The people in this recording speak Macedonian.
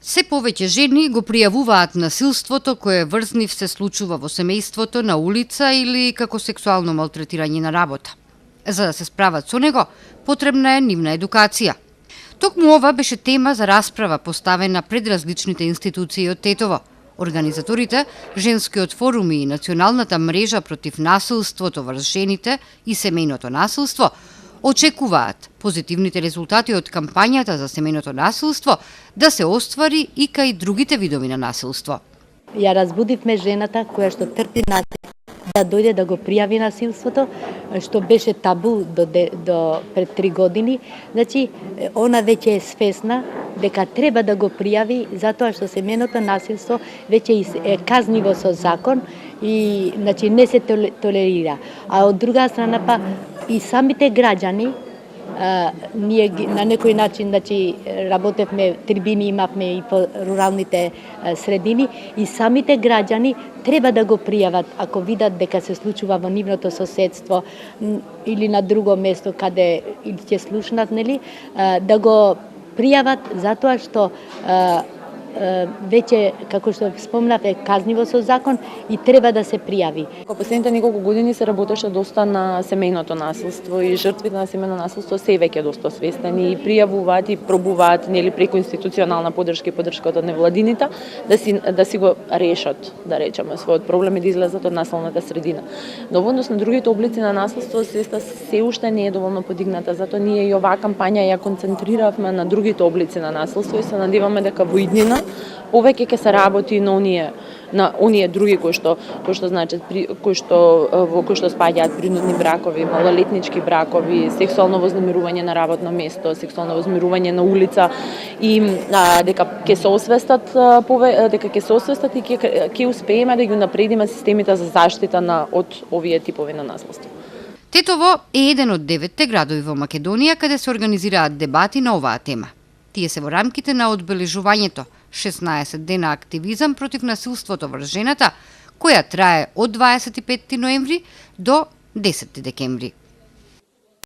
Се повеќе жени го пријавуваат насилството кое врз нив се случува во семејството, на улица или како сексуално малтретирање на работа. За да се справат со него, потребна е нивна едукација. Токму ова беше тема за расправа поставена пред различните институции од Тетово. Организаторите, Женскиот форум и Националната мрежа против насилството врз жените и семејното насилство очекуваат позитивните резултати од кампањата за семејното насилство да се оствари и кај другите видови на насилство. Ја разбудивме жената која што трпи насилство да дојде да го пријави насилството, што беше табу до пред 3 години. Значи, она веќе е свесна дека треба да го пријави, затоа што семејното насилство веќе е казниво со закон и значи не се толерира. А од друга страна па и самите граѓани, ние на некој начин значи работевме, трибини имавме и по руралните средини и самите граѓани треба да го пријават ако видат дека се случува во нивното соседство или на друго место каде или ќе слушнат, нели, да го пријават затоа што веќе, како што спомнав, е казниво со закон и треба да се пријави. Во последните неколку години се работеше доста на семејното насилство и жртвите на семејно насилство се веќе доста свестени и пријавуваат и пробуваат нели преку институционална поддршка и поддршка од невладините да си го решат, да речеме, својот проблем и да излезат од насилната средина. Но во однос на другите облици на насилство свеста се уште не е доволно подигната, затоа ние и оваа кампања ја концентриравме на другите облици на насилство и се надеваме дека во иднина повеќе ќе се работи на оние други кои што значат кои што спаѓаат принудни бракови, малолетнички бракови, сексуално вознемирување на работно место, сексуално вознемирување на улица и дека ќе се освестат и ќе успееме да ги унапредиме системите за заштита од овие типови на насилство. Тетово е еден од 9 градови во Македонија каде се организираат дебати на оваа тема. Тие се во рамките на одбележувањето 16 дена активизам против насилството врз жената, која трае од 25 ноември до 10 декември.